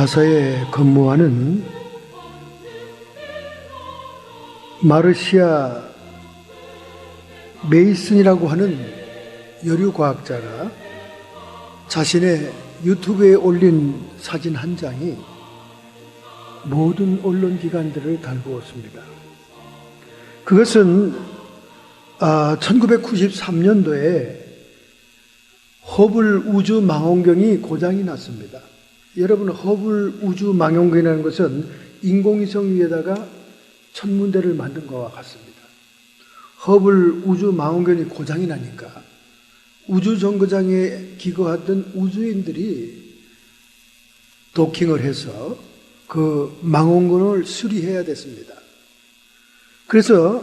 나사에 근무하는 마르시아 메이슨이라고 하는 여류과학자가 자신의 유튜브에 올린 사진 한 장이 모든 언론기관들을 달구었습니다. 그것은 1993년도에 허블 우주 망원경이 고장이 났습니다. 여러분, 허블 우주 망원경이라는 것은 인공위성 위에다가 천문대를 만든 것과 같습니다. 허블 우주 망원경이 고장이 나니까 우주정거장에 기거하던 우주인들이 도킹을 해서 그 망원경을 수리해야 됐습니다. 그래서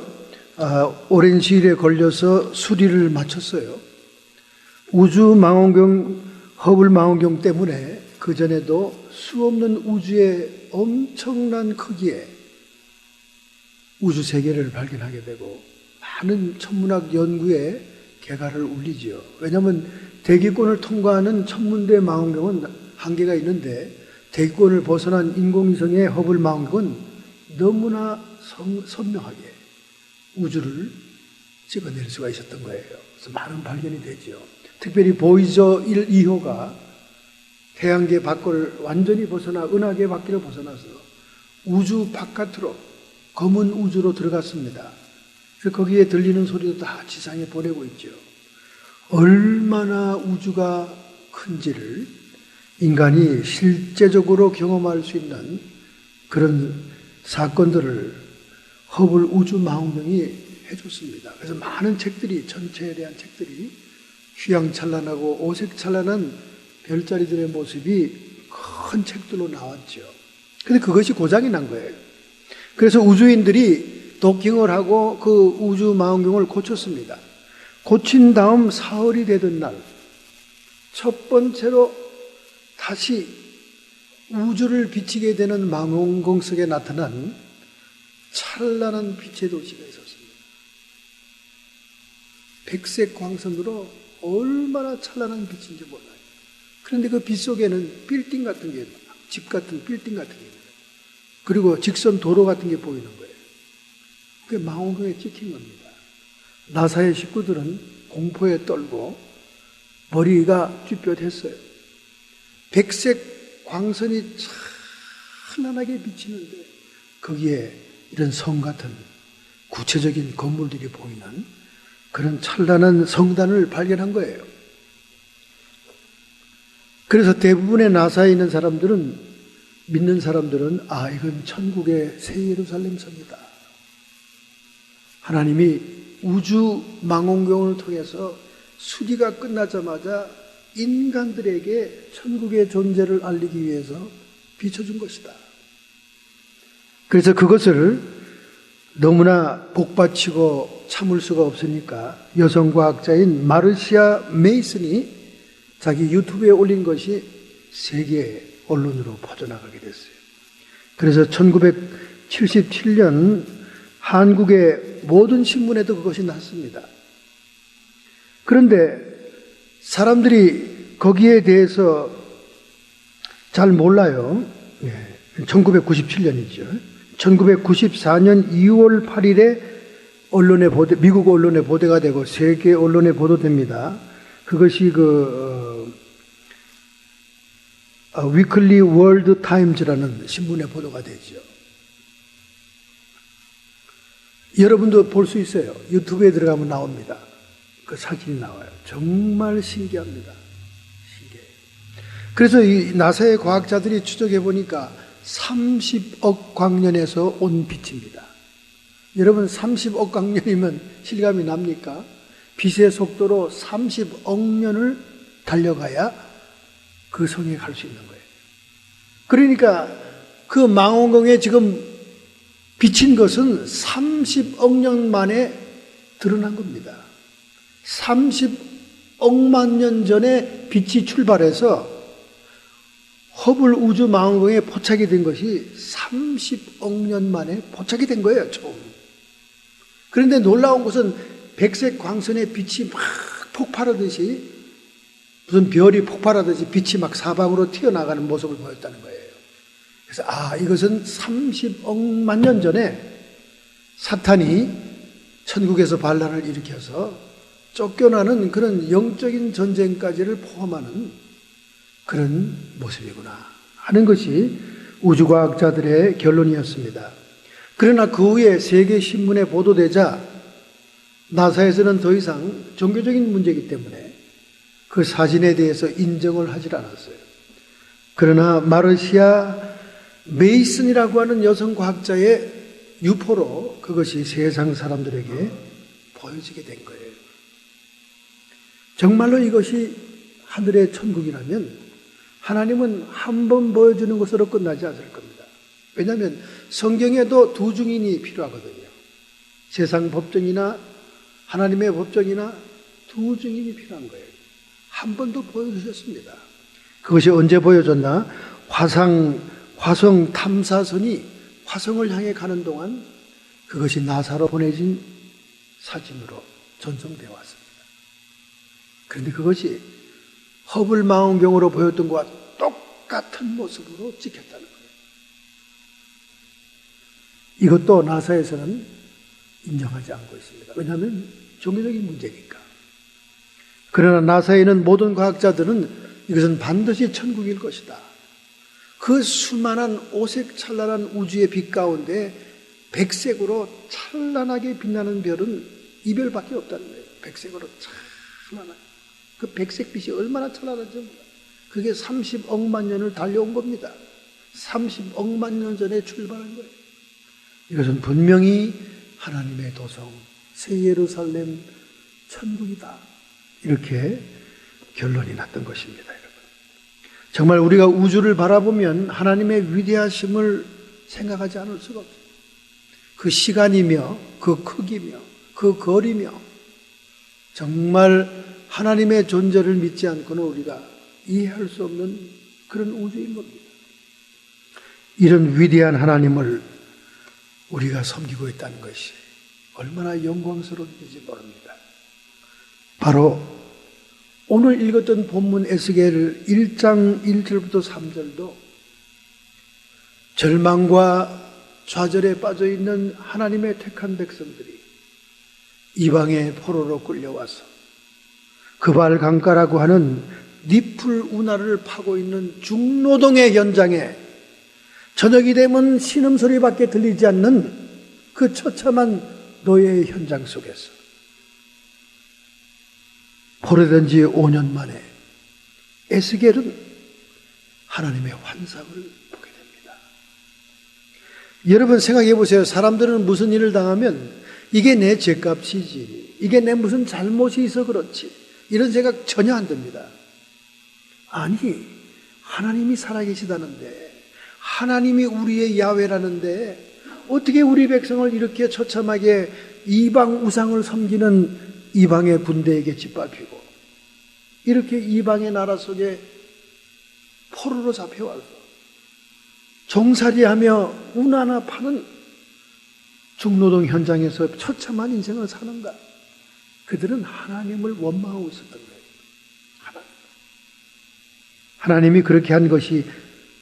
오랜 시일에 걸려서 수리를 마쳤어요. 우주 망원경, 허블 망원경 때문에 그전에도 수없는 우주의 엄청난 크기의 우주 세계를 발견하게 되고 많은 천문학 연구에 개가를 울리지요. 왜냐하면 대기권을 통과하는 천문대 망원경은 한계가 있는데 대기권을 벗어난 인공위성의 허블 망원경은 너무나 선명하게 우주를 찍어낼 수가 있었던 거예요. 그래서 많은 발견이 되죠. 특별히 보이저 1, 2호가 태양계 밖을 완전히 벗어나 은하계 밖을 벗어나서 우주 바깥으로 검은 우주로 들어갔습니다. 그래서 거기에 들리는 소리도 다 지상에 보내고 있죠. 얼마나 우주가 큰지를 인간이 실제적으로 경험할 수 있는 그런 사건들을 허블 우주 망원경이 해줬습니다. 그래서 많은 책들이, 전체에 대한 책들이 휘황찬란하고 오색찬란한 별자리들의 모습이 큰 책들로 나왔죠. 근데 그것이 고장이 난 거예요. 그래서 우주인들이 도킹을 하고 그 우주 망원경을 고쳤습니다. 고친 다음 사흘이 되던 날, 첫 번째로 다시 우주를 비치게 되는 망원경 속에 나타난 찬란한 빛의 도시가 있었습니다. 백색 광선으로 얼마나 찬란한 빛인지 몰라요. 그런데 그 빛 속에는 빌딩 같은 게, 집 같은 빌딩 같은 게 있어요. 그리고 직선 도로 같은 게 보이는 거예요. 그게 망원경에 찍힌 겁니다. 나사의 식구들은 공포에 떨고 머리가 쥐뼛했어요. 백색 광선이 찬란하게 비치는데 거기에 이런 성 같은 구체적인 건물들이 보이는 그런 찬란한 성단을 발견한 거예요. 그래서 대부분의 나사에 있는 사람들은, 믿는 사람들은 이건 천국의 새 예루살렘 성이다. 하나님이 우주 망원경을 통해서 수리가 끝나자마자 인간들에게 천국의 존재를 알리기 위해서 비춰준 것이다. 그래서 그것을 너무나 복받치고 참을 수가 없으니까 여성과학자인 마르시아 메이슨이 자기 유튜브에 올린 것이 세계 언론으로 퍼져나가게 됐어요. 그래서 1977년 한국의 모든 신문에도 그것이 났습니다. 그런데 사람들이 거기에 대해서 잘 몰라요. 1997년이죠. 1994년 2월 8일에 미국 언론에 보도가 되고 세계 언론에 보도됩니다. 그것이 위클리 월드 타임즈라는 신문에 보도가 되죠. 여러분도 볼 수 있어요. 유튜브에 들어가면 나옵니다. 그 사진이 나와요. 정말 신기합니다. 신기해요. 그래서 이 나사의 과학자들이 추적해 보니까 30억 광년에서 온 빛입니다. 여러분, 30억 광년이면 실감이 납니까? 빛의 속도로 30억 년을 달려가야 그 성에 갈 수 있는 거예요. 그러니까 그 망원경에 지금 비친 것은 30억 년 만에 드러난 겁니다. 30억만 년 전에 빛이 출발해서 허블 우주 망원경에 포착이 된 것이 30억 년 만에 포착이 된 거예요, 처음. 그런데 놀라운 것은 백색 광선의 빛이 막 폭발하듯이, 무슨 별이 폭발하듯이 빛이 막 사방으로 튀어나가는 모습을 보였다는 거예요. 그래서 이것은 30억만 년 전에 사탄이 천국에서 반란을 일으켜서 쫓겨나는 그런 영적인 전쟁까지를 포함하는 그런 모습이구나 하는 것이 우주과학자들의 결론이었습니다. 그러나 그 후에 세계 신문에 보도되자 나사에서는 더 이상 종교적인 문제이기 때문에 그 사진에 대해서 인정을 하질 않았어요. 그러나 마르시아 메이슨이라고 하는 여성 과학자의 유포로 그것이 세상 사람들에게 보여지게 된 거예요. 정말로 이것이 하늘의 천국이라면 하나님은 한 번 보여주는 것으로 끝나지 않을 겁니다. 왜냐하면 성경에도 두 증인이 필요하거든요. 세상 법정이나 하나님의 법정이나 두 증인이 필요한 거예요. 한 번도 보여주셨습니다. 그것이 언제 보여줬나? 화성 탐사선이 화성을 향해 가는 동안 그것이 나사로 보내진 사진으로 전송되어 왔습니다. 그런데 그것이 허블 망원경으로 보였던 것과 똑같은 모습으로 찍혔다는 거예요. 이것도 나사에서는 인정하지 않고 있습니다. 왜냐하면 종교적인 문제니까. 그러나 나사에는 모든 과학자들은 이것은 반드시 천국일 것이다. 그 수많은 오색 찬란한 우주의 빛 가운데 백색으로 찬란하게 빛나는 별은 이 별밖에 없다는 거예요. 백색으로 찬란하게. 그 백색빛이 얼마나 찬란한지 몰라요. 그게 30억만 년을 달려온 겁니다. 30억만 년 전에 출발한 거예요. 이것은 분명히 하나님의 도성, 새 예루살렘 천국이다. 이렇게 결론이 났던 것입니다, 여러분. 정말 우리가 우주를 바라보면 하나님의 위대하심을 생각하지 않을 수가 없어요. 그 시간이며 그 크기며 그 거리며 정말 하나님의 존재를 믿지 않고는 우리가 이해할 수 없는 그런 우주인 겁니다. 이런 위대한 하나님을 우리가 섬기고 있다는 것이 얼마나 영광스러운지 모릅니다. 바로 오늘 읽었던 본문 에스겔 1장 1절부터 3절도 절망과 좌절에 빠져있는 하나님의 택한 백성들이 이방의 포로로 끌려와서 그발 강가라고 하는 니풀 운하를 파고 있는 중노동의 현장에 저녁이 되면 신음소리밖에 들리지 않는 그 처참한 노예의 현장 속에서 포로된 지 5년 만에 에스겔은 하나님의 환상을 보게 됩니다. 여러분 생각해 보세요. 사람들은 무슨 일을 당하면 이게 내 죄값이지, 이게 내 무슨 잘못이 있어 그렇지, 이런 생각 전혀 안 듭니다. 아니, 하나님이 살아계시다는데, 하나님이 우리의 야훼라는데 어떻게 우리 백성을 이렇게 처참하게 이방 우상을 섬기는 이방의 군대에게 짓밟히고 이렇게 이방의 나라 속에 포로로 잡혀와서 종살이하며 운하나 파는 중노동 현장에서 처참한 인생을 사는가? 그들은 하나님을 원망하고 있었던 거예요. 하나님이 그렇게 한 것이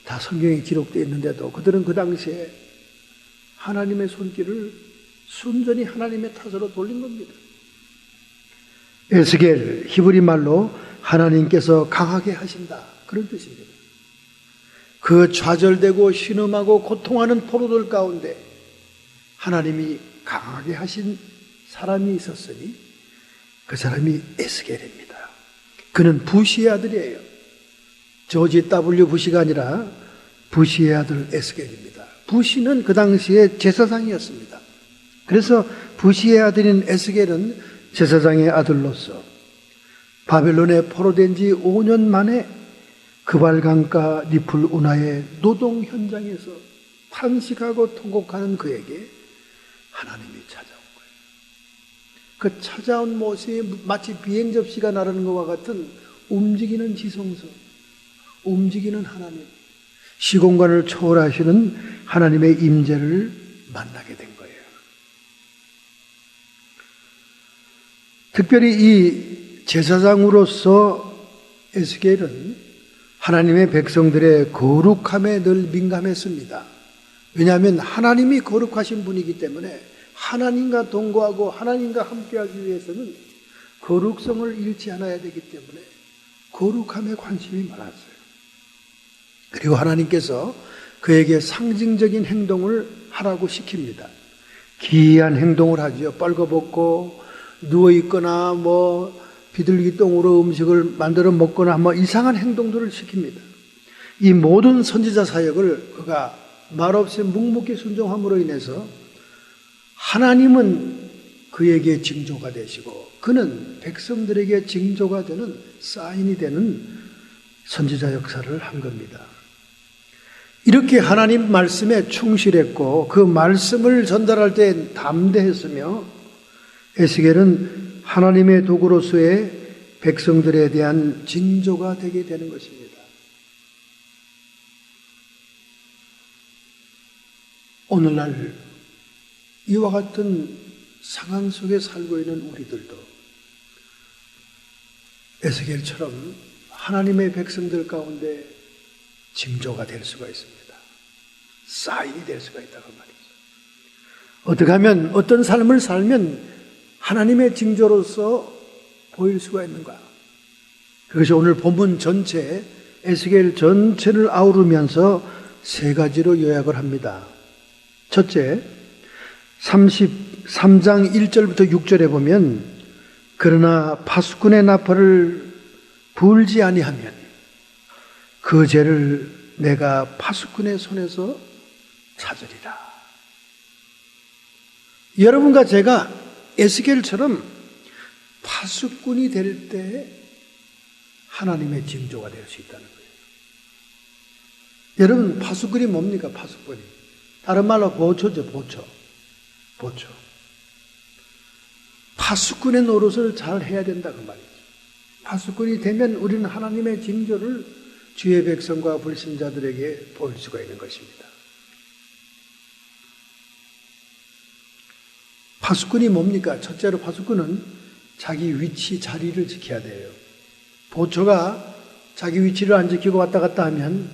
다 성경에 기록되어 있는데도 그들은 그 당시에 하나님의 손길을 순전히 하나님의 탓으로 돌린 겁니다. 에스겔 히브리 말로 하나님께서 강하게 하신다, 그런 뜻입니다. 그 좌절되고 신음하고 고통하는 포로들 가운데 하나님이 강하게 하신 사람이 있었으니 그 사람이 에스겔입니다. 그는 부시의 아들이에요. 조지 W 부시가 아니라 부시의 아들 에스겔입니다. 부시는 그 당시에 제사장이었습니다. 그래서 부시의 아들인 에스겔은 제사장의 아들로서 바벨론에 포로된 지 5년 만에 그발강가 니풀 운하의 노동 현장에서 탄식하고 통곡하는 그에게 하나님이 찾아온 거예요. 그 찾아온 모습이 마치 비행 접시가 나르는 것과 같은 움직이는 지성소, 움직이는 하나님, 시공간을 초월하시는 하나님의 임재를 만나게 된 거예요. 특별히 이 제사장으로서 에스겔은 하나님의 백성들의 거룩함에 늘 민감했습니다. 왜냐하면 하나님이 거룩하신 분이기 때문에 하나님과 동거하고 하나님과 함께하기 위해서는 거룩성을 잃지 않아야 되기 때문에 거룩함에 관심이 많았어요. 그리고 하나님께서 그에게 상징적인 행동을 하라고 시킵니다. 기이한 행동을 하죠. 빨개벗고 누워있거나 비둘기똥으로 음식을 만들어 먹거나 이상한 행동들을 시킵니다. 이 모든 선지자 사역을 그가 말없이 묵묵히 순종함으로 인해서 하나님은 그에게 징조가 되시고 그는 백성들에게 징조가 되는 사인이 되는 선지자 역사를 한 겁니다. 이렇게 하나님 말씀에 충실했고 그 말씀을 전달할 때 담대했으며 에스겔은 하나님의 도구로서의 백성들에 대한 징조가 되게 되는 것입니다. 오늘날 이와 같은 상황 속에 살고 있는 우리들도 에스겔처럼 하나님의 백성들 가운데 징조가 될 수가 있습니다. 사인이 될 수가 있다고 말이죠. 어떻게 하면 어떤 삶을 살면 하나님의 징조로서 보일 수가 있는가? 그것이 오늘 본문 전체, 에스겔 전체를 아우르면서 세 가지로 요약을 합니다. 첫째, 33장 1절부터 6절에 보면 그러나 파수꾼의 나팔을 불지 아니하면 그 죄를 내가 파수꾼의 손에서 찾으리라. 여러분과 제가 에스겔처럼 파수꾼이 될 때 하나님의 징조가 될 수 있다는 거예요. 여러분, 파수꾼이 뭡니까? 파수꾼이 다른 말로 보초죠. 보초. 파수꾼의 노릇을 잘 해야 된다고 말이죠. 파수꾼이 되면 우리는 하나님의 징조를 주의 백성과 불신자들에게 보일 수가 있는 것입니다. 파수꾼이 뭡니까? 첫째로 파수꾼은 자기 위치, 자리를 지켜야 돼요. 보초가 자기 위치를 안 지키고 왔다 갔다 하면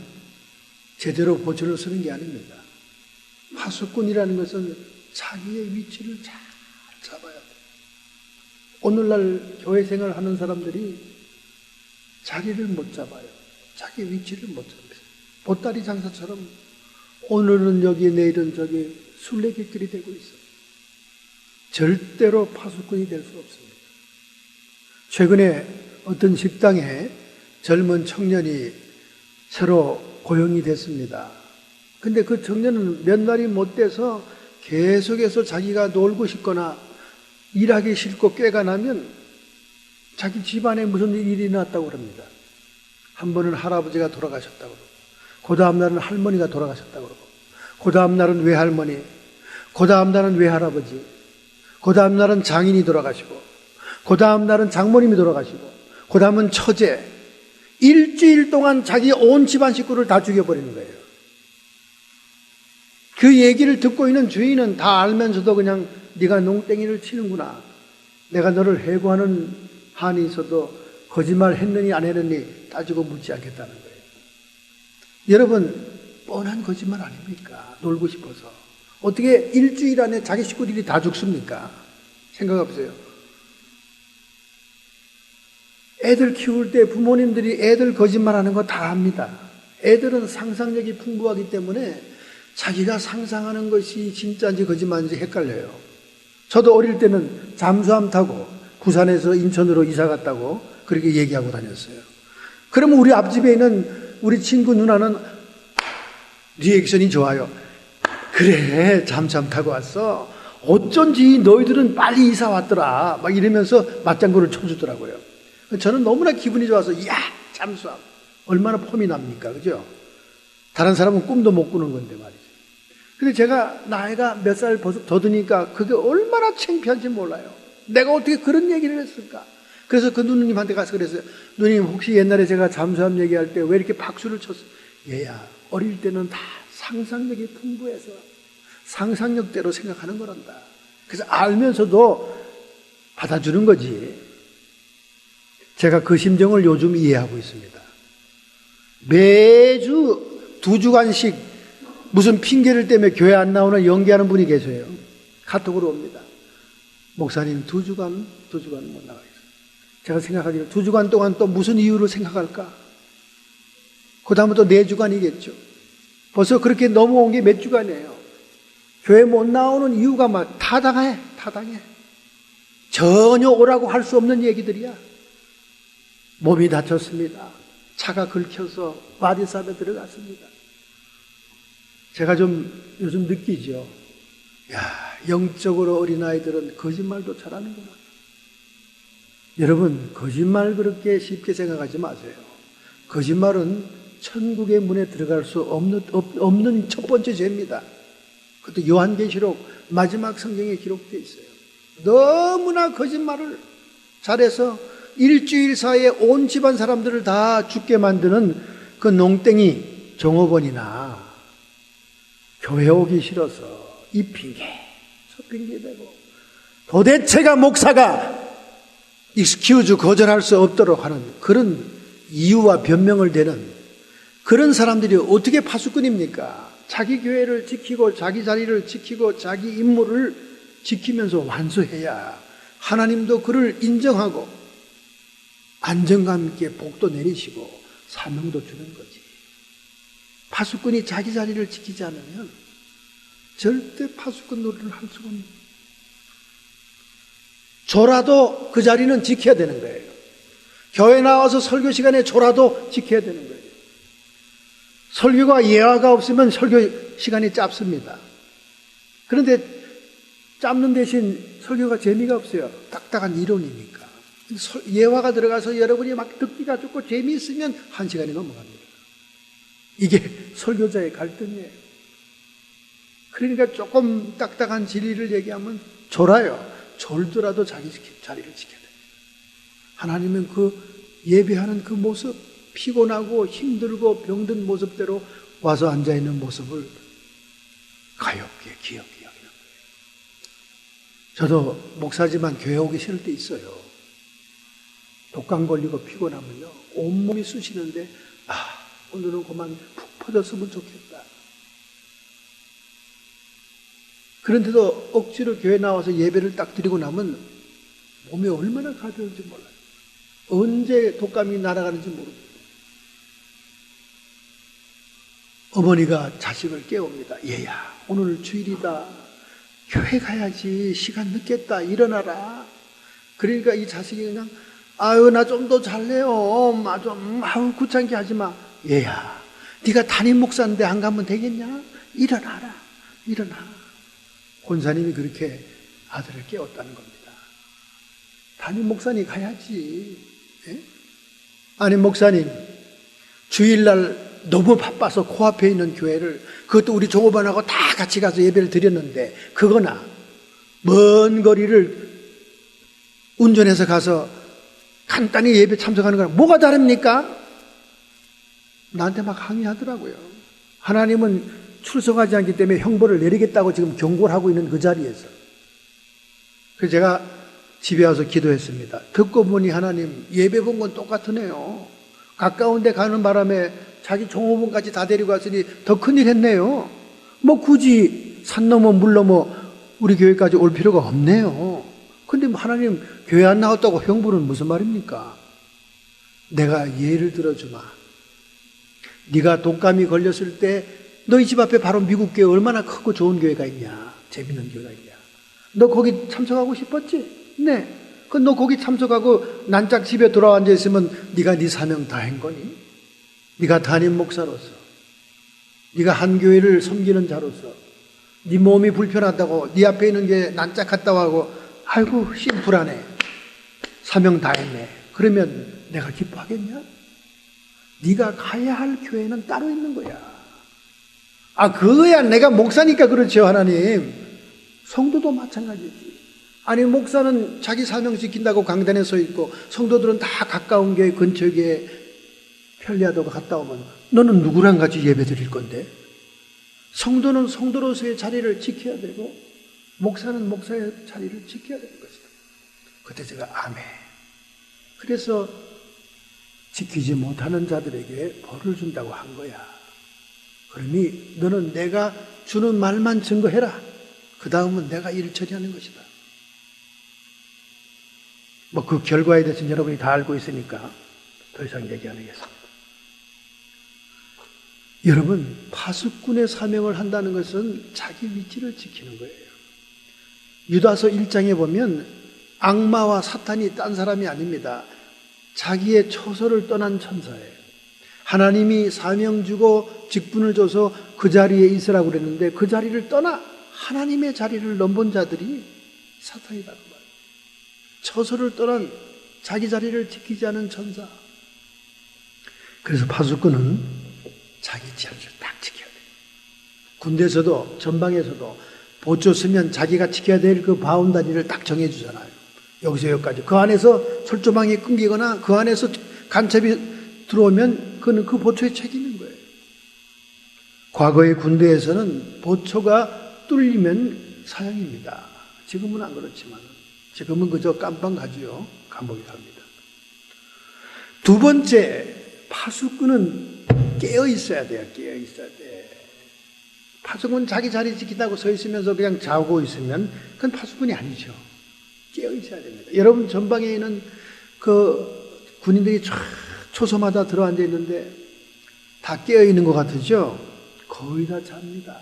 제대로 보초를 쓰는 게 아닙니다. 파수꾼이라는 것은 자기의 위치를 잘 잡아야 돼요. 오늘날 교회 생활을 하는 사람들이 자리를 못 잡아요. 자기 위치를 못 잡아요. 보따리 장사처럼 오늘은 여기 내일은 저기 순례길들이 되고 있어요. 절대로 파수꾼이 될 수 없습니다. 최근에 어떤 식당에 젊은 청년이 새로 고용이 됐습니다. 근데 그 청년은 몇 날이 못 돼서 계속해서 자기가 놀고 싶거나 일하기 싫고 꾀가 나면 자기 집안에 무슨 일이 났다고 그럽니다. 한 번은 할아버지가 돌아가셨다고 그러고, 그 다음 날은 할머니가 돌아가셨다고 그러고, 그 다음 날은 외할머니, 그 다음 날은 외할아버지, 그 다음 날은 장인이 돌아가시고, 그 다음 날은 장모님이 돌아가시고, 그 다음은 처제. 일주일 동안 자기 온 집안 식구를 다 죽여버리는 거예요. 그 얘기를 듣고 있는 주인은 다 알면서도 그냥 네가 농땡이를 치는구나. 내가 너를 해고하는 한이 있어도 거짓말 했느니 안 했느니 따지고 묻지 않겠다는 거예요. 여러분, 뻔한 거짓말 아닙니까? 놀고 싶어서. 어떻게 일주일 안에 자기 식구들이 다 죽습니까? 생각해 보세요. 애들 키울 때 부모님들이 애들 거짓말하는 거 다 압니다. 애들은 상상력이 풍부하기 때문에 자기가 상상하는 것이 진짜인지 거짓말인지 헷갈려요. 저도 어릴 때는 잠수함 타고 부산에서 인천으로 이사 갔다고 그렇게 얘기하고 다녔어요. 그러면 우리 앞집에 있는 우리 친구 누나는 리액션이 좋아요. 그래, 잠수함 타고 왔어. 어쩐지 너희들은 빨리 이사 왔더라. 막 이러면서 맞장구를 쳐주더라고요. 저는 너무나 기분이 좋아서, 야, 잠수함. 얼마나 폼이 납니까? 그죠? 다른 사람은 꿈도 못 꾸는 건데 말이죠. 근데 제가 나이가 몇 살 더 드니까 그게 얼마나 창피한지 몰라요. 내가 어떻게 그런 얘기를 했을까? 그래서 그 누님한테 가서 그랬어요. 누님, 혹시 옛날에 제가 잠수함 얘기할 때 왜 이렇게 박수를 쳤어요? 얘야, 어릴 때는 다 상상력이 풍부해서 상상력대로 생각하는 거란다. 그래서 알면서도 받아주는 거지. 제가 그 심정을 요즘 이해하고 있습니다. 매주 2주간씩 무슨 핑계를 대며 교회 안 나오는 연기하는 분이 계세요. 카톡으로 옵니다. 목사님 2주간 못 나가겠어요. 제가 생각하기를 2주간 동안 또 무슨 이유로 생각할까? 그 다음은 또 4주간이겠죠. 벌써 그렇게 넘어온 게 몇 주간이에요. 교회 못 나오는 이유가 막 타당해. 전혀 오라고 할 수 없는 얘기들이야. 몸이 다쳤습니다. 차가 긁혀서 바디삽에 들어갔습니다. 제가 좀 요즘 느끼죠. 영적으로 어린아이들은 거짓말도 잘하는구나. 여러분, 거짓말 그렇게 쉽게 생각하지 마세요. 거짓말은 천국의 문에 들어갈 수 없는 첫 번째 죄입니다. 그것도 요한계시록 마지막 성경에 기록되어 있어요. 너무나 거짓말을 잘해서 일주일 사이에 온 집안 사람들을 다 죽게 만드는 그 농땡이 종업원이나 교회 오기 싫어서 이 핑계 저 핑계 대고 도대체가 목사가 익스큐즈 거절할 수 없도록 하는 그런 이유와 변명을 대는 그런 사람들이 어떻게 파수꾼입니까? 자기 교회를 지키고 자기 자리를 지키고 자기 임무를 지키면서 완수해야 하나님도 그를 인정하고 안정감 있게 복도 내리시고 사명도 주는 거지. 파수꾼이 자기 자리를 지키지 않으면 절대 파수꾼 노릇을 할 수가 없는 거예요. 조라도 그 자리는 지켜야 되는 거예요. 교회 나와서 설교 시간에 조라도 지켜야 되는 거예요. 설교가 예화가 없으면 설교 시간이 짧습니다. 그런데 짧는 대신 설교가 재미가 없어요. 딱딱한 이론이니까. 예화가 들어가서 여러분이 막 듣기가 좋고 재미있으면 1시간이 넘어갑니다. 이게 설교자의 갈등이에요. 그러니까 조금 딱딱한 진리를 얘기하면 졸아요. 졸더라도 자기 자리를 지켜야 돼요. 하나님은 그 예배하는 그 모습, 피곤하고 힘들고 병든 모습대로 와서 앉아있는 모습을 가엾게 기억해 여기는 거예요. 저도 목사지만 교회 오기 싫을 때 있어요. 독감 걸리고 피곤하면요 온몸이 쑤시는데 오늘은 그만 푹 퍼졌으면 좋겠다. 그런데도 억지로 교회 나와서 예배를 딱 드리고 나면 몸이 얼마나 가벼운지 몰라요. 언제 독감이 날아가는지 모릅니다. 어머니가 자식을 깨웁니다. 얘야, 오늘 주일이다. 교회 가야지. 시간 늦겠다. 일어나라. 그러니까 이 자식이 그냥 나 좀 더 잘래요. 엄마 좀 귀찮게 하지 마. 얘야, 네가 담임 목사인데 안 가면 되겠냐? 일어나라. 일어나. 권사님이 그렇게 아들을 깨웠다는 겁니다. 담임 목사님 가야지. 예? 아니 목사님 주일날 너무 바빠서 코앞에 있는 교회를 그것도 우리 종업원하고 다 같이 가서 예배를 드렸는데 그거나 먼 거리를 운전해서 가서 간단히 예배 참석하는 거랑 뭐가 다릅니까? 나한테 막 항의하더라고요. 하나님은 출석하지 않기 때문에 형벌을 내리겠다고 지금 경고를 하고 있는 그 자리에서. 그래서 제가 집에 와서 기도했습니다. 듣고 보니 하나님 예배 본 건 똑같으네요. 가까운 데 가는 바람에 자기 종업원까지 다 데리고 왔으니 더 큰일 했네요. 뭐 굳이 산 넘어 물 넘어 우리 교회까지 올 필요가 없네요. 근데 하나님 교회 안 나왔다고 형벌은 무슨 말입니까? 내가 예를 들어주마. 네가 독감이 걸렸을 때 너희 집 앞에 바로 미국 교회 얼마나 크고 좋은 교회가 있냐. 재밌는 교회가 있냐. 너 거기 참석하고 싶었지? 네. 그럼 너 거기 참석하고 난짝 집에 돌아와 앉아 있으면 네가 네 사명 다 한 거니? 네가 담임 목사로서, 네가 한 교회를 섬기는 자로서, 네 몸이 불편하다고 네 앞에 있는 게 난짝 갔다 하고 아이고 심플하네. 사명 다 했네. 그러면 내가 기뻐하겠냐? 네가 가야 할 교회는 따로 있는 거야. 그거야 내가 목사니까 그렇죠. 하나님. 성도도 마찬가지지. 아니 목사는 자기 사명 지킨다고 강단에 서 있고 성도들은 다 가까운 교회 근처 교회 편리하다고 갔다 오면 너는 누구랑 같이 예배 드릴 건데? 성도는 성도로서의 자리를 지켜야 되고 목사는 목사의 자리를 지켜야 되는 것이다. 그때 제가 아멘. 그래서 지키지 못하는 자들에게 벌을 준다고 한 거야. 그러니 너는 내가 주는 말만 증거해라. 그 다음은 내가 일을 처리하는 것이다. 뭐 그 결과에 대해서는 여러분이 다 알고 있으니까 더 이상 얘기 안 하겠습니다. 여러분, 파수꾼의 사명을 한다는 것은 자기 위치를 지키는 거예요. 유다서 1장에 보면 악마와 사탄이 딴 사람이 아닙니다. 자기의 처소를 떠난 천사예요. 하나님이 사명 주고 직분을 줘서 그 자리에 있으라고 그랬는데 그 자리를 떠나 하나님의 자리를 넘본 자들이 사탄이다 그 말이에요. 처소를 떠난 자기 자리를 지키지 않은 천사. 그래서 파수꾼은 자기 자리를 딱 지켜야 돼요. 군대에서도 전방에서도 보초 쓰면 자기가 지켜야 될 그 바운다리를 딱 정해주잖아요. 여기서 여기까지. 그 안에서 철조망이 끊기거나 그 안에서 간첩이 들어오면 그는 그 보초의 책임인 거예요. 과거의 군대에서는 보초가 뚫리면 사형입니다. 지금은 안 그렇지만 지금은 그저 깜빵 가지요. 감옥에 갑니다. 두 번째, 파수꾼은 깨어 있어야 돼요. 깨어 있어야 돼. 파수꾼은 자기 자리 지키다고 서 있으면서 그냥 자고 있으면 그건 파수꾼이 아니죠. 깨어 있어야 됩니다. 여러분 전방에 있는 그 군인들이 초소마다 들어앉아 있는데 다 깨어 있는 것 같으죠? 거의 다 잡니다.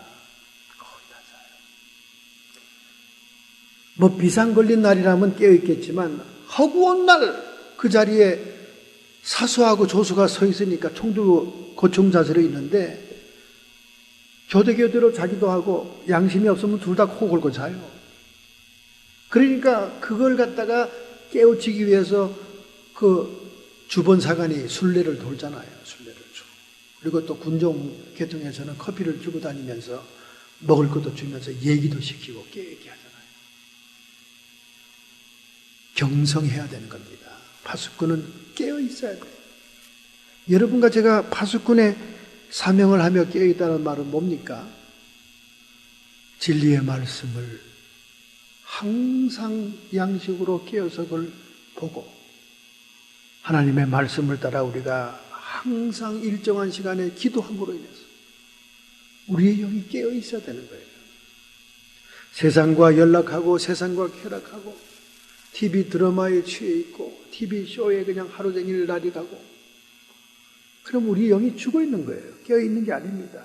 거의 다 자요. 뭐 비상 걸린 날이라면 깨어 있겠지만 허구한 날 그 자리에 사수하고 조수가 서 있으니까 총 들고 고총 자세로 있는데 교대교대로 자기도 하고 양심이 없으면 둘 다 코 골고 자요. 그러니까 그걸 갖다가 깨우치기 위해서 그 주본사관이 순례를 돌잖아요. 순례를 쭉. 그리고 또 군종 계통에서는 커피를 주고 다니면서 먹을 것도 주면서 얘기도 시키고 깨게 하잖아요. 경성해야 되는 겁니다. 파수꾼은 깨어 있어야 돼요. 여러분과 제가 파수꾼의 사명을 하며 깨어 있다는 말은 뭡니까? 진리의 말씀을 항상 양식으로 깨어서 그걸 보고 하나님의 말씀을 따라 우리가 항상 일정한 시간에 기도함으로 인해서 우리의 영이 깨어 있어야 되는 거예요. 세상과 연락하고 세상과 쾌락하고 TV 드라마에 취해 있고 TV 쇼에 그냥 하루 종일 날이 가고 그럼 우리 영이 죽어 있는 거예요. 깨어 있는 게 아닙니다.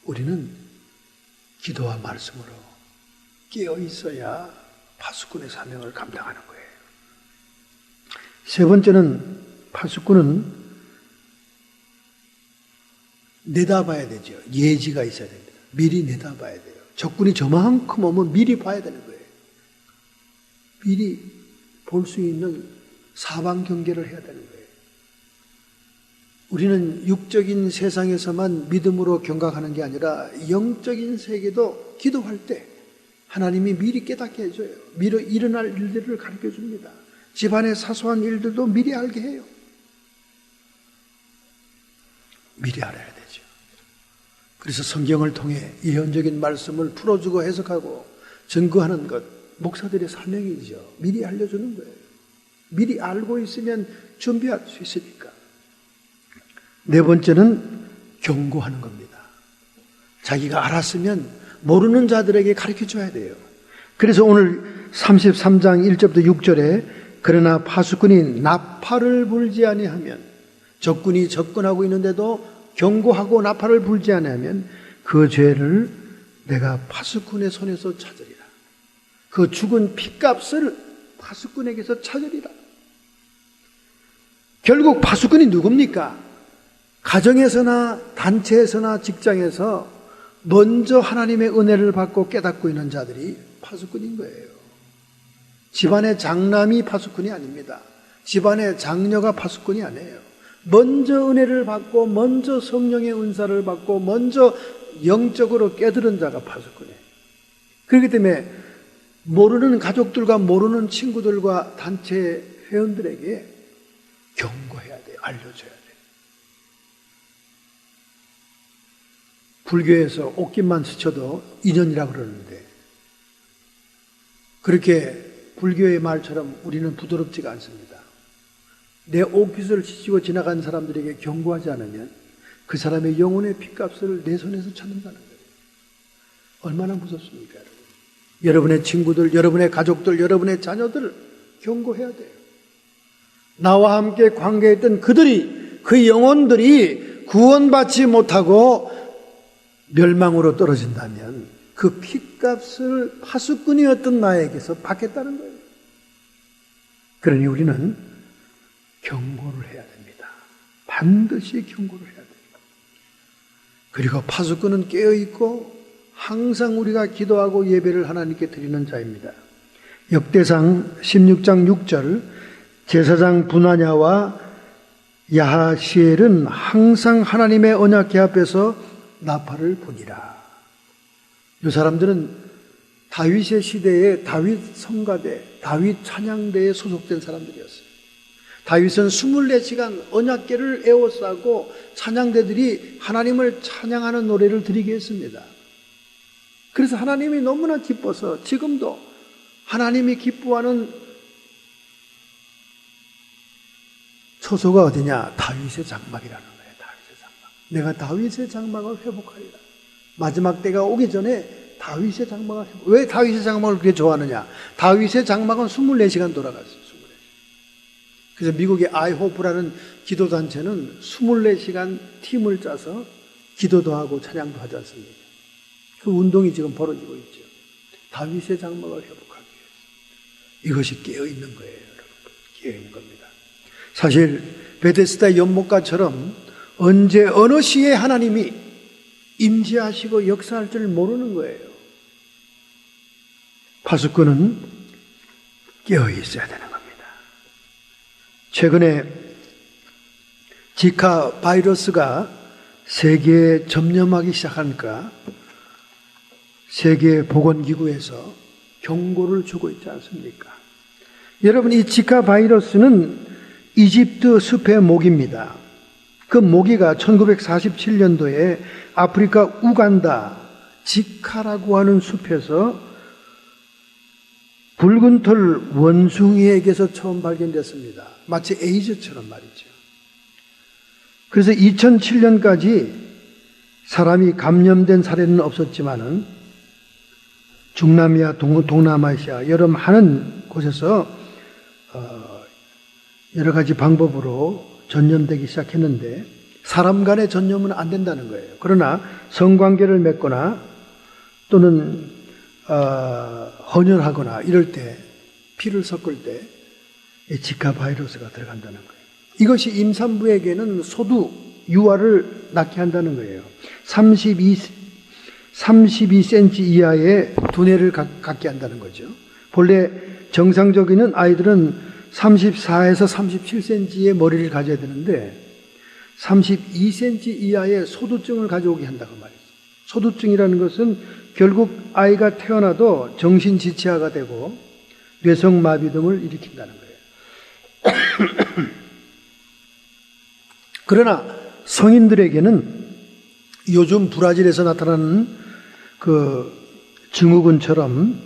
우리는 기도와 말씀으로 깨어 있어야 파수꾼의 사명을 감당하는 거예요. 세 번째는 파수꾼은 내다봐야 되죠. 예지가 있어야 됩니다. 미리 내다봐야 돼요. 적군이 저만큼 오면 미리 봐야 되는 거예요. 미리 볼 수 있는 사방 경계를 해야 되는 거예요. 우리는 육적인 세상에서만 믿음으로 경각하는 게 아니라 영적인 세계도 기도할 때 하나님이 미리 깨닫게 해줘요. 미리 일어날 일들을 가르쳐 줍니다. 집안의 사소한 일들도 미리 알게 해요. 미리 알아야 되죠. 그래서 성경을 통해 예언적인 말씀을 풀어주고 해석하고 증거하는 것, 목사들의 사명이죠. 미리 알려주는 거예요. 미리 알고 있으면 준비할 수 있으니까. 네 번째는 경고하는 겁니다. 자기가 알았으면 모르는 자들에게 가르쳐 줘야 돼요. 그래서 오늘 33장 1절부터 6절에 그러나 파수꾼이 나팔을 불지 아니하면 적군이 접근하고 있는데도 경고하고 나팔을 불지 아니하면 그 죄를 내가 파수꾼의 손에서 찾으리라. 그 죽은 핏값을 파수꾼에게서 찾으리라. 결국 파수꾼이 누굽니까? 가정에서나 단체에서나 직장에서 먼저 하나님의 은혜를 받고 깨닫고 있는 자들이 파수꾼인 거예요. 집안의 장남이 파수꾼이 아닙니다. 집안의 장녀가 파수꾼이 아니에요. 먼저 은혜를 받고 먼저 성령의 은사를 받고 먼저 영적으로 깨달은 자가 파수꾼이에요. 그렇기 때문에 모르는 가족들과 모르는 친구들과 단체 회원들에게 경고해야 돼요. 알려줘야 돼요. 불교에서 옷깃만 스쳐도 인연이라고 그러는데 그렇게 불교의 말처럼 우리는 부드럽지가 않습니다. 내 옷깃을 지치고 지나간 사람들에게 경고하지 않으면 그 사람의 영혼의 핏값을 내 손에서 찾는다는 거예요. 얼마나 무섭습니까, 여러분? 여러분의 친구들, 여러분의 가족들, 여러분의 자녀들 경고해야 돼요. 나와 함께 관계했던 그들이, 그 영혼들이 구원받지 못하고 멸망으로 떨어진다면 그 핏값을 파수꾼이었던 나에게서 받겠다는 거예요. 그러니 우리는 경고를 해야 됩니다. 반드시 경고를 해야 됩니다. 그리고 파수꾼은 깨어있고 항상 우리가 기도하고 예배를 하나님께 드리는 자입니다. 역대상 16장 6절 제사장 분하냐와 야하시엘은 항상 하나님의 언약궤 앞에서 나팔을 부니라. 이 사람들은 다윗의 시대에 다윗 성가대, 다윗 찬양대에 소속된 사람들이었어요. 다윗은 24시간 언약궤를 에워싸고 찬양대들이 하나님을 찬양하는 노래를 드리게 했습니다. 그래서 하나님이 너무나 기뻐서 지금도 하나님이 기뻐하는 초소가 어디냐? 다윗의 장막이라는 거예요. 다윗의 장막. 내가 다윗의 장막을 회복하리라. 마지막 때가 오기 전에 다윗의 장막을 회복. 왜 다윗의 장막을 그렇게 좋아하느냐? 다윗의 장막은 24시간 돌아갔어요. 24시간. 그래서 미국의 아이호프라는 기도단체는 24시간 팀을 짜서 기도도 하고 찬양도 하지 않습니까? 그 운동이 지금 벌어지고 있죠. 다윗의 장막을 회복하기 위해서. 이것이 깨어있는 거예요, 여러분. 깨어있는 겁니다. 사실 베데스다 연못가처럼 언제 어느 시에 하나님이 임재하시고 역사할 줄 모르는 거예요. 파수꾼은 깨어있어야 되는 겁니다. 최근에 지카 바이러스가 세계에 전염하기 시작하니까 세계보건기구에서 경고를 주고 있지 않습니까? 여러분, 이 지카 바이러스는 이집트 숲의 모기입니다. 그 모기가 1947년도에 아프리카 우간다 지카라고 하는 숲에서 붉은 털 원숭이에게서 처음 발견됐습니다. 마치 에이즈처럼 말이죠. 그래서 2007년까지 사람이 감염된 사례는 없었지만은 중남미아, 동남아시아 여러 많은 곳에서 여러 가지 방법으로 전염되기 시작했는데 사람 간의 전염은 안 된다는 거예요. 그러나 성관계를 맺거나 또는 헌혈하거나 이럴 때 피를 섞을 때 지카 바이러스가 들어간다는 거예요. 이것이 임산부에게는 소두, 유아를 낳게 한다는 거예요. 32cm 이하의 두뇌를 갖게 한다는 거죠. 본래 정상적인 아이들은 34에서 37cm의 머리를 가져야 되는데 32cm 이하의 소두증을 가져오게 한다고 말이죠. 소두증이라는 것은 결국 아이가 태어나도 정신지체화가 되고 뇌성마비 등을 일으킨다는 거예요. 그러나 성인들에게는 요즘 브라질에서 나타나는 그 증후군처럼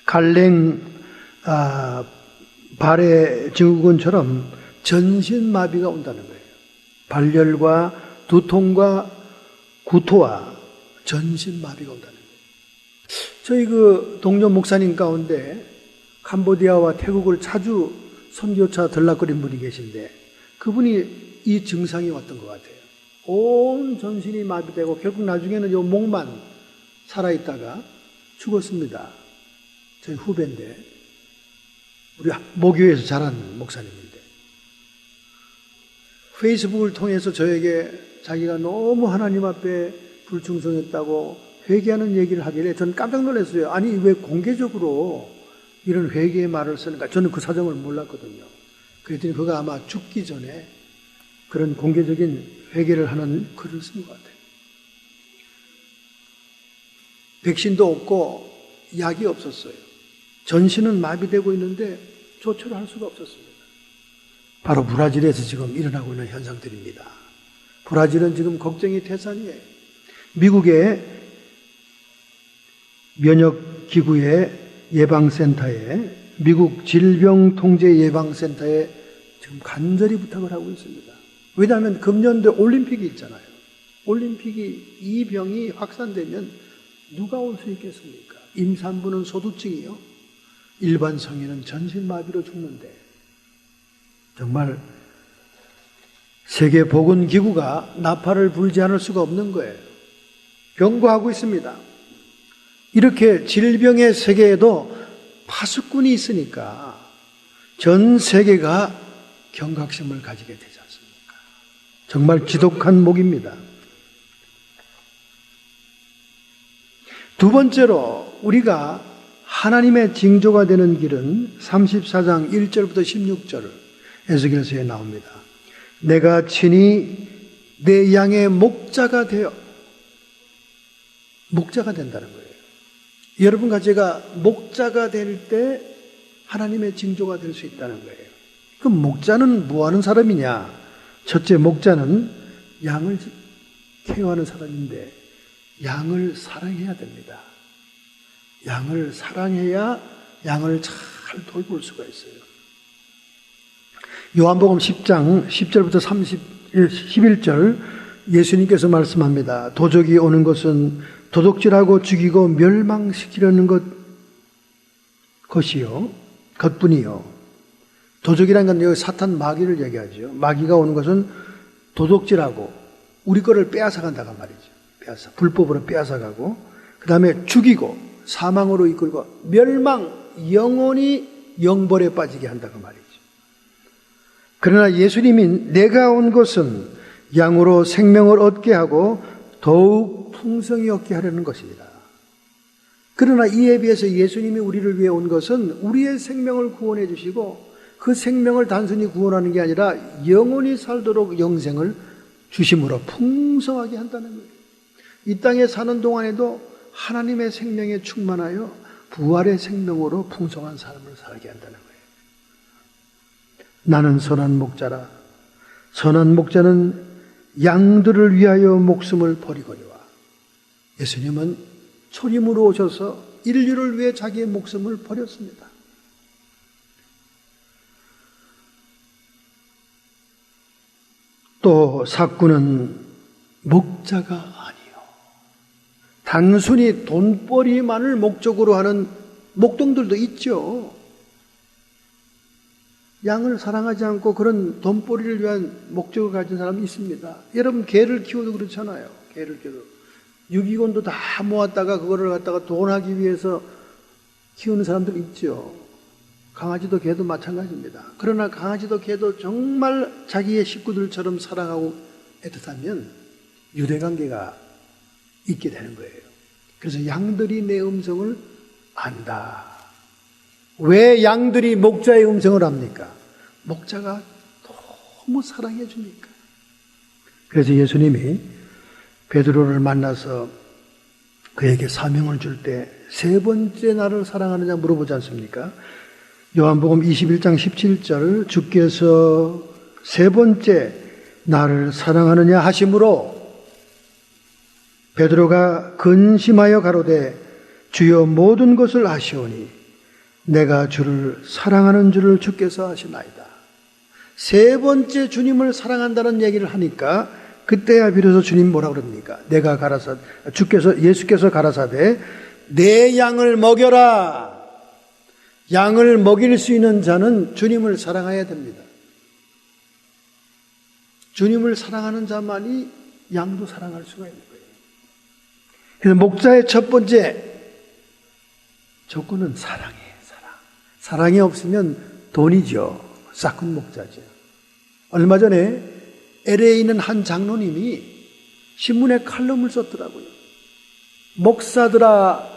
갈랭 발의 증후군처럼 전신마비가 온다는 거예요. 발열과 두통과 구토와 전신마비가 온다는 거예요. 저희 그 동료 목사님 가운데 캄보디아와 태국을 자주 선교차 들락거린 분이 계신데 그분이 이 증상이 왔던 것 같아요. 온 전신이 마비되고 결국 나중에는 요 목만 살아있다가 죽었습니다. 저희 후배인데 우리 모교에서 자란 목사님인데 페이스북을 통해서 저에게 자기가 너무 하나님 앞에 불충성했다고 회개하는 얘기를 하길래 저는 깜짝 놀랐어요. 아니 왜 공개적으로 이런 회개의 말을 쓰는가. 저는 그 사정을 몰랐거든요. 그랬더니 그가 아마 죽기 전에 그런 공개적인 회개를 하는 글을 쓴 것 같아요. 백신도 없고 약이 없었어요. 전신은 마비되고 있는데 조처를 할 수가 없었습니다. 바로 브라질에서 지금 일어나고 있는 현상들입니다. 브라질은 지금 걱정이 태산이에요. 미국의 면역기구의 예방센터에 미국 질병통제예방센터에 지금 간절히 부탁을 하고 있습니다. 왜냐하면 금년도에 올림픽이 있잖아요. 올림픽이 이 병이 확산되면 누가 올 수 있겠습니까? 임산부는 소두증이요. 일반 성인은 전신마비로 죽는데 정말 세계보건기구가 나팔을 불지 않을 수가 없는 거예요. 경고하고 있습니다. 이렇게 질병의 세계에도 파수꾼이 있으니까 전 세계가 경각심을 가지게 되지 않습니까? 정말 지독한 목입니다. 두 번째로 우리가 하나님의 징조가 되는 길은 34장 1절부터 16절 에스겔서에 나옵니다. 내가 친히 내 양의 목자가 되어 목자가 된다는 거예요. 여러분과 제가 목자가 될 때 하나님의 징조가 될 수 있다는 거예요. 그럼 목자는 뭐 하는 사람이냐? 첫째, 목자는 양을 케어하는 사람인데 양을 사랑해야 됩니다. 양을 사랑해야 양을 잘 돌볼 수가 있어요. 요한복음 10장 10절부터 11절 예수님께서 말씀합니다. 도적이 오는 것은 도둑질하고 죽이고 멸망시키려는 것뿐이요. 도적이라는 건 여기 사탄 마귀를 얘기하죠. 마귀가 오는 것은 도둑질하고 우리 거를 빼앗아간다고 말이죠. 불법으로 빼앗아가고 그 다음에 죽이고 사망으로 이끌고 멸망, 영원히 영벌에 빠지게 한다고 말이죠. 그러나 예수님이 내가 온 것은 양으로 생명을 얻게 하고 더욱 풍성히 얻게 하려는 것입니다. 그러나 이에 비해서 예수님이 우리를 위해 온 것은 우리의 생명을 구원해 주시고 그 생명을 단순히 구원하는 게 아니라 영원히 살도록 영생을 주심으로 풍성하게 한다는 거예요. 이 땅에 사는 동안에도 하나님의 생명에 충만하여 부활의 생명으로 풍성한 삶을 살게 한다는 거예요. 나는 선한 목자라. 선한 목자는 양들을 위하여 목숨을 버리거니와. 예수님은 초림으로 오셔서 인류를 위해 자기의 목숨을 버렸습니다. 또 삭구는 목자가 아니요. 단순히 돈벌이만을 목적으로 하는 목동들도 있죠. 양을 사랑하지 않고 그런 돈벌이를 위한 목적을 가진 사람이 있습니다. 여러분 개를 키워도 그렇잖아요. 개를 키워도 유기견도 다 모았다가 그거를 갖다가 돈하기 위해서 키우는 사람들 있죠. 강아지도 개도 마찬가지입니다. 그러나 강아지도 개도 정말 자기의 식구들처럼 사랑하고 애틋하면 유대관계가 있게 되는 거예요. 그래서 양들이 내 음성을 안다. 왜 양들이 목자의 음성을 압니까? 목자가 너무 사랑해 주니까. 그래서 예수님이 베드로를 만나서 그에게 사명을 줄 때 세 번째 나를 사랑하느냐 물어보지 않습니까? 요한복음 21장 17절 주께서 세 번째 나를 사랑하느냐 하심으로 베드로가 근심하여 가로되 주여 모든 것을 아시오니 내가 주를 사랑하는 줄을 주께서 아시나이다. 세 번째 주님을 사랑한다는 얘기를 하니까 그때야 비로소 주님 뭐라 그럽니까? 예수께서 가라사대 내 양을 먹여라. 양을 먹일 수 있는 자는 주님을 사랑해야 됩니다. 주님을 사랑하는 자만이 양도 사랑할 수가 있는 거예요. 그래서 목자의 첫 번째 조건은 사랑이에요. 사랑이 없으면 돈이죠. 싹군 목자죠. 얼마 전에 LA에 있는 한 장로님이 신문에 칼럼을 썼더라고요. 목사들아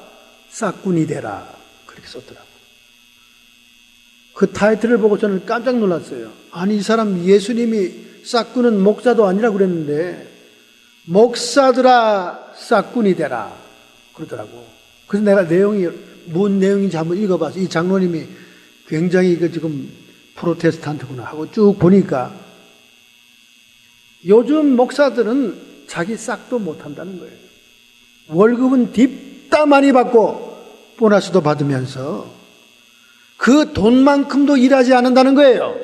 싹군이 되라. 그렇게 썼더라고요. 그 타이틀을 보고 저는 깜짝 놀랐어요. 아니 이 사람 예수님이 싹군은 목사도 아니라고 그랬는데 목사들아 싹군이 되라 그러더라고. 그래서 내가 뭔 내용인지 한번 읽어봐서 이 장로님이 굉장히 지금 프로테스탄트구나 하고 쭉 보니까 요즘 목사들은 자기 싹도 못한다는 거예요. 월급은 뒷담화니 받고 보너스도 받으면서 그 돈만큼도 일하지 않는다는 거예요.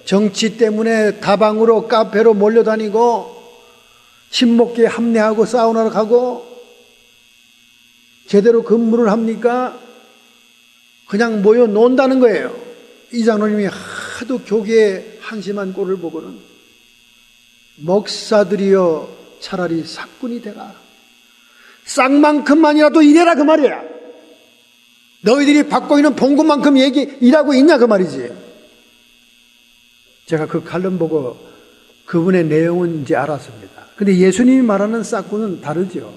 정치 때문에 다방으로 카페로 몰려다니고 친목계 합례하고 사우나를 가고 제대로 근무를 합니까? 그냥 모여 논다는 거예요. 이 장로님이 하도 교계에 한심한 꼴을 보고는 목사들이여 차라리 사꾼이 되라. 쌍만큼만이라도 일해라 그 말이야. 너희들이 받고 있는 봉급만큼 일하고 있냐 그 말이지. 제가 그 칼럼 보고 그분의 내용은 이제 알았습니다. 근데 예수님이 말하는 싹꾼은 다르죠.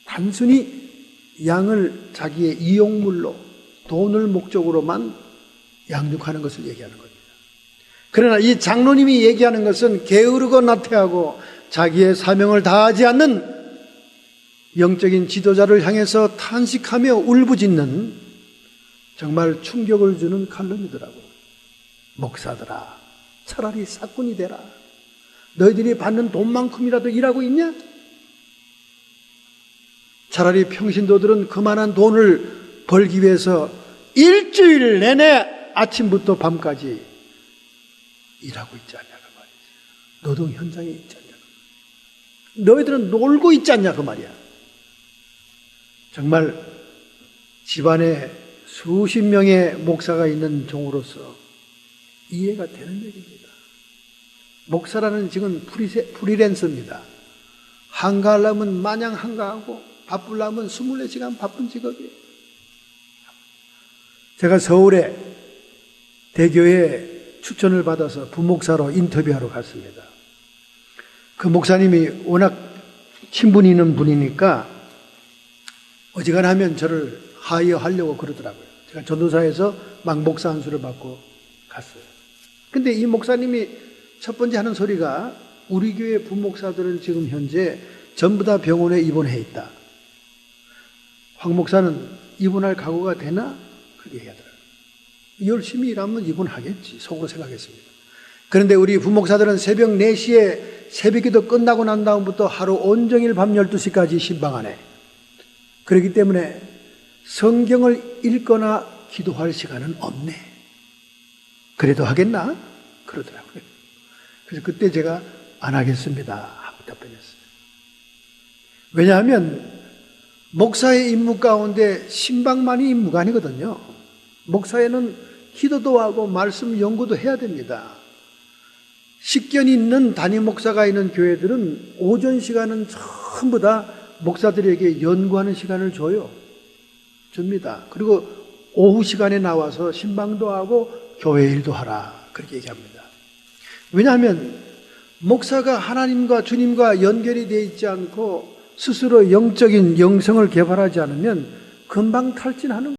단순히 양을 자기의 이용물로 돈을 목적으로만 양육하는 것을 얘기하는 겁니다. 그러나 이 장로님이 얘기하는 것은 게으르고 나태하고 자기의 사명을 다하지 않는 영적인 지도자를 향해서 탄식하며 울부짖는 정말 충격을 주는 칼럼이더라고요. 목사들아, 차라리 사꾼이 되라. 너희들이 받는 돈만큼이라도 일하고 있냐? 차라리 평신도들은 그만한 돈을 벌기 위해서 일주일 내내 아침부터 밤까지 일하고 있지 않냐 그 말이지. 노동 현장에 있지 않냐. 너희들은 놀고 있지 않냐 그 말이야. 정말 집안에 수십 명의 목사가 있는 종으로서 이해가 되는 얘기입니다. 목사라는 직은 프리랜서입니다. 한가하려면 마냥 한가하고 바쁘려면 24시간 바쁜 직업이에요. 제가 서울에 대교에 추천을 받아서 부목사로 인터뷰하러 갔습니다. 그 목사님이 워낙 친분이 있는 분이니까 어지간하면 저를 하이어하려고 그러더라고요. 제가 전도사에서 막 목사 안수를 받고 갔어요. 근데 이 목사님이 첫 번째 하는 소리가 우리 교회 부목사들은 지금 현재 전부 다 병원에 입원해 있다. 황 목사는 입원할 각오가 되나? 그렇게 얘기하더라고요. 열심히 일하면 입원하겠지 속으로 생각했습니다. 그런데 우리 부목사들은 새벽 4시에 새벽기도 끝나고 난 다음부터 하루 온종일 밤 12시까지 신방하네. 그렇기 때문에 성경을 읽거나 기도할 시간은 없네. 그래도 하겠나? 그러더라고요. 그래서 그때 제가 안 하겠습니다 하고 답변했어요. 왜냐하면 목사의 임무 가운데 신방만이 임무가 아니거든요. 목사에는 기도도 하고 말씀 연구도 해야 됩니다. 식견이 있는 담임 목사가 있는 교회들은 오전 시간은 전부 다 목사들에게 연구하는 시간을 줍니다. 그리고 오후 시간에 나와서 신방도 하고 교회 일도 하라 그렇게 얘기합니다. 왜냐하면 목사가 하나님과 주님과 연결이 되어 있지 않고 스스로 영적인 영성을 개발하지 않으면 금방 탈진하는